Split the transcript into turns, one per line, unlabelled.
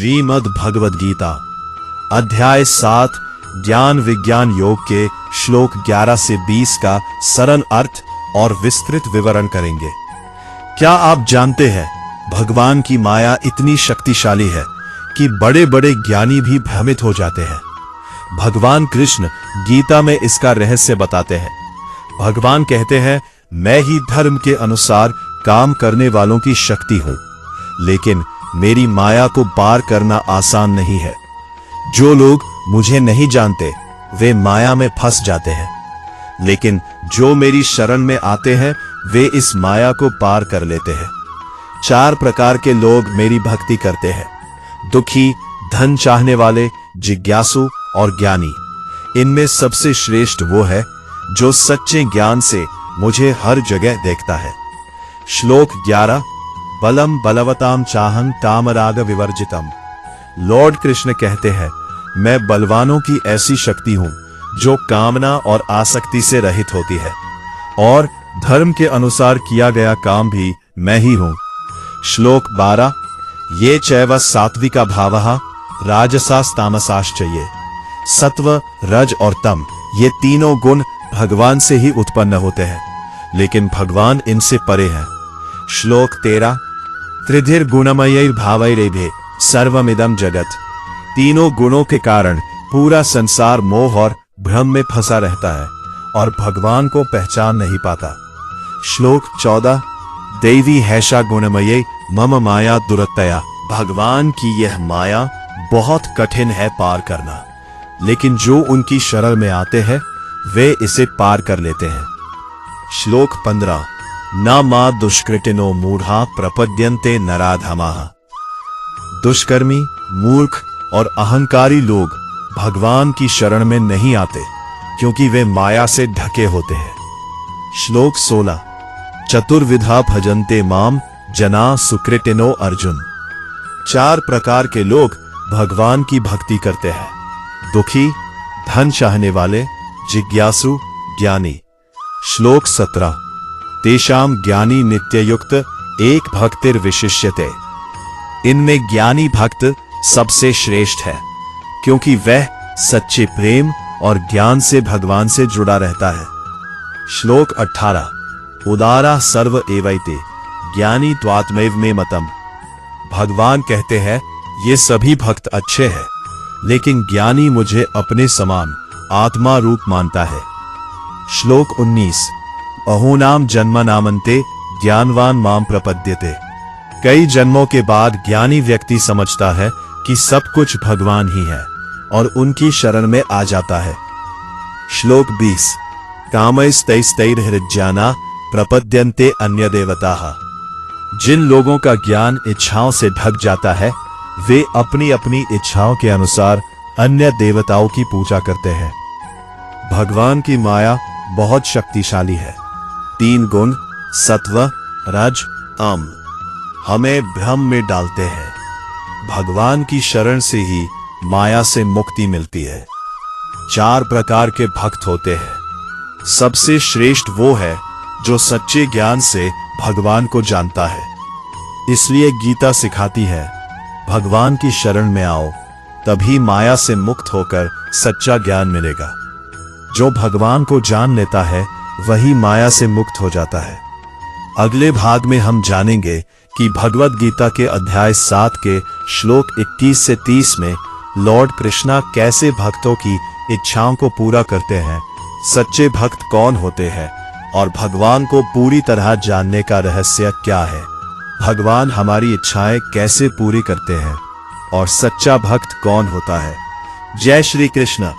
श्रीमद् भगवद गीता अध्याय 7 ज्ञान विज्ञान योग के श्लोक 11 से 20 का सरल अर्थ और विस्तृत विवरण करेंगे। क्या आप जानते हैं भगवान की माया इतनी शक्तिशाली है कि बड़े बड़े ज्ञानी भी भ्रमित हो जाते हैं। भगवान कृष्ण गीता में इसका रहस्य बताते हैं। भगवान कहते हैं, मैं ही धर्म के अनुसार काम करने वालों की शक्ति हूं, लेकिन मेरी माया को पार करना आसान नहीं है। जो लोग मुझे नहीं जानते वे माया में फंस जाते हैं, लेकिन जो मेरी शरण में आते हैं वे इस माया को पार कर लेते हैं। 4 प्रकार के लोग मेरी भक्ति करते हैं: दुखी, धन चाहने वाले, जिज्ञासु और ज्ञानी। इनमें सबसे श्रेष्ठ वो है जो सच्चे ज्ञान से मुझे हर जगह देखता है। श्लोक 11 बलम बलवताम चाहं कामराग विवर्जितम। लॉर्ड कृष्ण कहते हैं, मैं बलवानों की ऐसी शक्ति हूं जो कामना और आसक्ति से रहित होती है, और धर्म के अनुसार किया गया काम भी मैं ही हूं। श्लोक 12 ये चैव सात्विका भावः राजसास्तामसाश्चये। सत्व, रज और तम ये तीनों गुण भगवान से ही उत्पन्न होते हैं, लेकिन भगवान इनसे परे हैं। श्लोक 13 त्रिधिर गुणमयैर भावैरेभे सर्वमिदं जगत। तीनों गुणों के कारण पूरा संसार मोह और भ्रम में फंसा रहता है और भगवान को पहचान नहीं पाता। श्लोक 14 देवी हैषा गुणमये मम माया दुरतया। भगवान की यह माया बहुत कठिन है पार करना, लेकिन जो उनकी शरण में आते हैं वे इसे पार कर लेते हैं। श्लोक 15 न मा दुष्कृतिनो मूढ़ा प्रपद्यन्ते नराधमाः। दुष्कर्मी, मूर्ख और अहंकारी लोग भगवान की शरण में नहीं आते क्योंकि वे माया से ढके होते हैं। श्लोक 16 चतुर्विधा भजन्ते माम जना सुकृतिनो अर्जुन। 4 प्रकार के लोग भगवान की भक्ति करते हैं: दुखी, धन चाहने वाले, जिज्ञासु, ज्ञानी। श्लोक 17 तेषाम ज्ञानी नित्ययुक्त एक भक्तिर विशिष्यते। इनमें ज्ञानी भक्त सबसे श्रेष्ठ है क्योंकि वह सच्चे प्रेम और ज्ञान से भगवान से जुड़ा रहता है। श्लोक 18 उदारा सर्व एवैते ज्ञानी त्वात्मैव मे मतम। भगवान कहते हैं, ये सभी भक्त अच्छे हैं, लेकिन ज्ञानी मुझे अपने समान आत्मा रूप मानता है। श्लोक 19 अहोनाम जन्म नामन्ते ज्ञानवान माम प्रपद्यते। कई जन्मों के बाद ज्ञानी व्यक्ति समझता है कि सब कुछ भगवान ही है और उनकी शरण में आ जाता है। श्लोक 20 कामैस्तैस्तैर्हृज्याना प्रपद्यन्ते अन्य देवताः। जिन लोगों का ज्ञान इच्छाओं से ढक जाता है वे अपनी अपनी इच्छाओं के अनुसार अन्य देवताओं की पूजा करते हैं। भगवान की माया बहुत शक्तिशाली है। 3 गुण सत्व, रज, तम हमें भ्रम में डालते हैं। भगवान की शरण से ही माया से मुक्ति मिलती है। 4 प्रकार के भक्त होते हैं। सबसे श्रेष्ठ वो है जो सच्चे ज्ञान से भगवान को जानता है। इसलिए गीता सिखाती है, भगवान की शरण में आओ, तभी माया से मुक्त होकर सच्चा ज्ञान मिलेगा। जो भगवान को जान लेता है वही माया से मुक्त हो जाता है। अगले भाग में हम जानेंगे कि भगवद गीता के अध्याय 7 के श्लोक 21 से 30 में लॉर्ड कृष्णा कैसे भक्तों की इच्छाओं को पूरा करते हैं, सच्चे भक्त कौन होते हैं और भगवान को पूरी तरह जानने का रहस्य क्या है, भगवान हमारी इच्छाएं कैसे पूरी करते हैं और सच्चा भक्त कौन होता है। जय श्री कृष्ण।